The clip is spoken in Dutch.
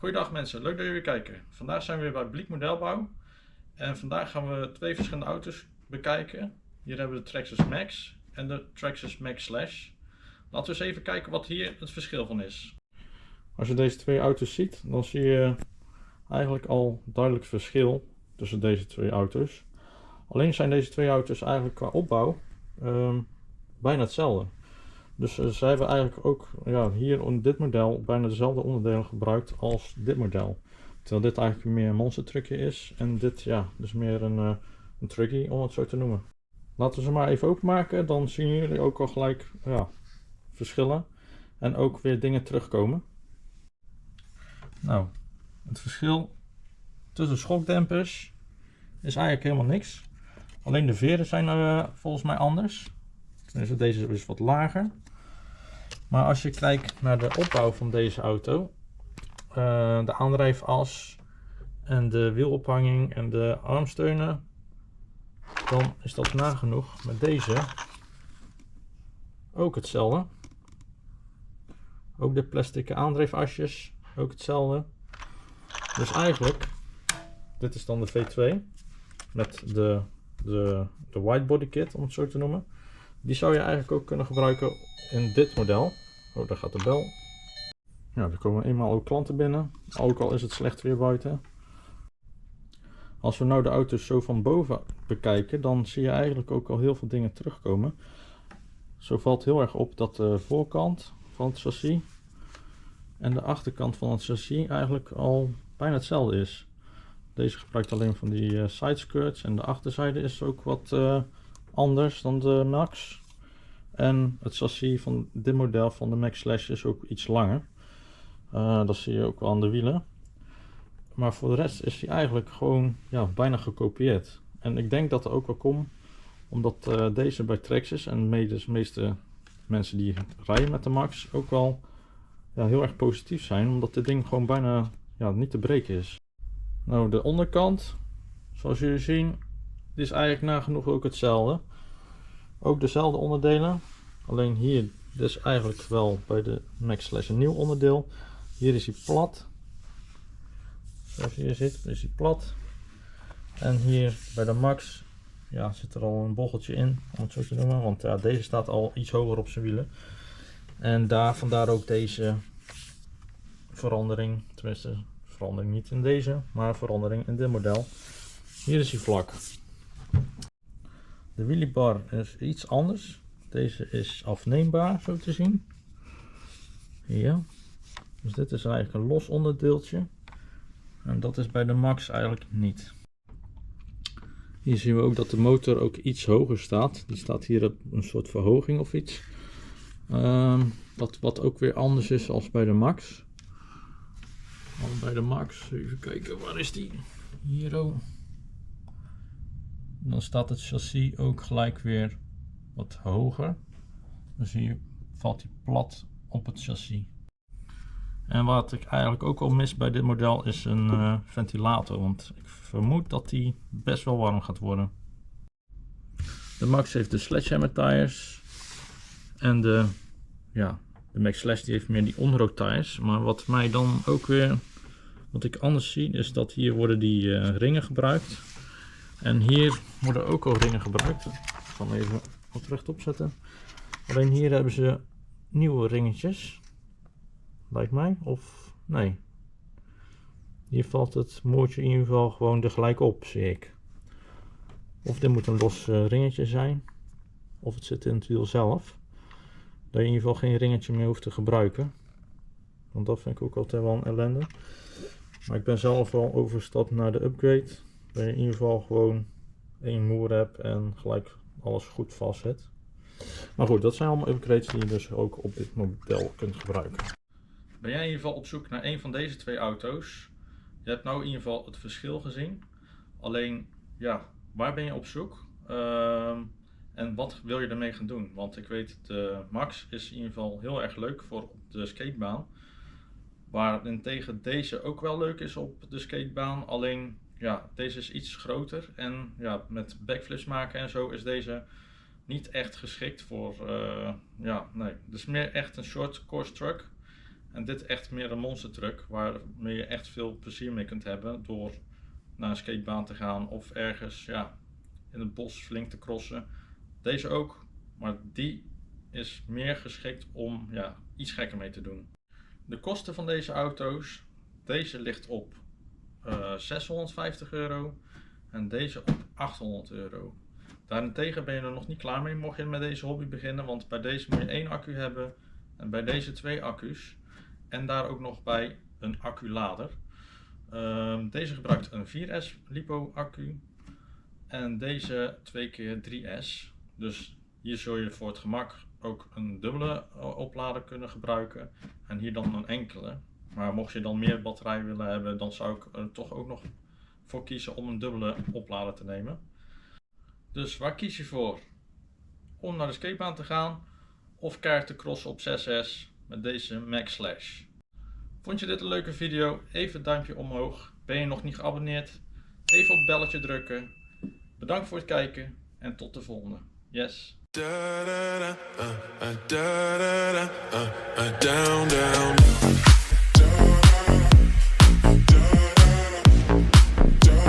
Goeiedag mensen, leuk dat jullie weer kijken. Vandaag zijn we weer bij Bliek Modelbouw. En vandaag gaan we twee verschillende auto's bekijken. Hier hebben we de Traxxas Max en de Traxxas Max Slash. Laten we eens even kijken wat hier het verschil van is. Als je deze twee auto's ziet, dan zie je eigenlijk al duidelijk verschil tussen deze twee auto's. Alleen zijn deze twee auto's eigenlijk qua opbouw bijna hetzelfde. Dus ze hebben eigenlijk ook hier in dit model bijna dezelfde onderdelen gebruikt als dit model. Terwijl dit eigenlijk meer een monster truckje is en dit dus meer een truckie, om het zo te noemen. Laten we ze maar even openmaken, dan zien jullie ook al gelijk verschillen en ook weer dingen terugkomen. Nou, het verschil tussen schokdempers is eigenlijk helemaal niks. Alleen de veren zijn volgens mij anders. Dus deze is wat lager. Maar als je kijkt naar de opbouw van deze auto, de aandrijfas en de wielophanging en de armsteunen, dan is dat nagenoeg met deze ook hetzelfde. Ook de plastic aandrijfasjes, ook hetzelfde. Dus eigenlijk, dit is dan de V2 met de widebody kit, om het zo te noemen. Die zou je eigenlijk ook kunnen gebruiken in dit model. Oh, daar gaat de bel. Ja, er komen eenmaal ook klanten binnen, ook al is het slecht weer buiten. Als we nou de auto's zo van boven bekijken, dan zie je eigenlijk ook al heel veel dingen terugkomen. Zo valt heel erg op dat de voorkant van het chassis en de achterkant van het chassis eigenlijk al bijna hetzelfde is. Deze gebruikt alleen van die side skirts en de achterzijde is ook wat anders dan de Max. En het chassis van dit model van de Max Slash is ook iets langer. Dat zie je ook wel aan de wielen. Maar voor de rest is hij eigenlijk gewoon bijna gekopieerd. En ik denk dat er ook wel komt omdat deze bij Traxxas en de meeste mensen die rijden met de Max ook wel heel erg positief zijn. Omdat dit ding gewoon bijna niet te breken is. Nou, de onderkant, zoals jullie zien, is eigenlijk nagenoeg ook hetzelfde. Ook dezelfde onderdelen. Alleen hier dus eigenlijk wel bij de Max Slash een nieuw onderdeel. Hier is hij plat. Zoals je hier ziet is hij plat. En hier bij de Max zit er al een bogeltje in, om het zo te noemen. Want deze staat al iets hoger op zijn wielen. En vandaar ook deze verandering. Tenminste, verandering niet in deze, maar verandering in dit model. Hier is hij vlak. De wheeliebar is iets anders. Deze is afneembaar, zo te zien. Ja. Dus dit is eigenlijk een los onderdeeltje. En dat is bij de Max eigenlijk niet. Hier zien we ook dat de motor ook iets hoger staat. Die staat hier op een soort verhoging of iets. Wat ook weer anders is als bij de Max. Bij de Max, even kijken, waar is die? Hier ook. Dan staat het chassis ook gelijk weer wat hoger. Dus hier valt hij plat op het chassis. En wat ik eigenlijk ook al mis bij dit model is een ventilator. Want ik vermoed dat die best wel warm gaat worden. De Max heeft de Sledgehammer tires. En de Max Slash die heeft meer die onroad tires. Maar wat mij dan ook weer, wat ik anders zie, is dat hier worden die ringen gebruikt. En hier worden ook al ringen gebruikt. Ik zal hem even wat rechtop zetten. Alleen hier hebben ze nieuwe ringetjes. Lijkt mij. Of nee. Hier valt het moertje in ieder geval gewoon er gelijk op, zie ik. Of dit moet een los ringetje zijn. Of het zit in het wiel zelf. Dat je in ieder geval geen ringetje meer hoeft te gebruiken. Want dat vind ik ook altijd wel een ellende. Maar ik ben zelf wel overgestapt naar de upgrade. Dat je in ieder geval gewoon één moer hebt en gelijk alles goed vast zit. Maar goed, dat zijn allemaal upgrades die je dus ook op dit model kunt gebruiken. Ben jij in ieder geval op zoek naar een van deze twee auto's? Je hebt nou in ieder geval het verschil gezien. Alleen, waar ben je op zoek? En wat wil je ermee gaan doen? Want ik weet, de Max is in ieder geval heel erg leuk voor op de skatebaan. Waarentegen deze ook wel leuk is op de skatebaan. Alleen, deze is iets groter. En met backflips maken en zo is deze niet echt geschikt voor, nee. Het is meer echt een short course truck. En dit echt meer een monstertruck waarmee je echt veel plezier mee kunt hebben door naar een skatebaan te gaan of ergens ja, in het bos flink te crossen. Deze ook, maar die is meer geschikt om ja, iets gekker mee te doen. De kosten van deze auto's, deze ligt op €650 en deze op €800. Daarentegen ben je er nog niet klaar mee mocht je met deze hobby beginnen, want bij deze moet je 1 accu hebben en bij deze 2 accu's en daar ook nog bij een acculader. Deze gebruikt een 4S LiPo accu en deze 2x3S. Dus hier zul je voor het gemak ook een dubbele oplader kunnen gebruiken en hier dan een enkele. Maar mocht je dan meer batterij willen hebben, dan zou ik er toch ook nog voor kiezen om een dubbele oplader te nemen. Dus waar kies je voor? Om naar de skatebaan te gaan of keihard te crossen op 6S met deze Max Slash. Vond je dit een leuke video? Even een duimpje omhoog. Ben je nog niet geabonneerd? Even op het belletje drukken. Bedankt voor het kijken en tot de volgende. Yes! Down, down.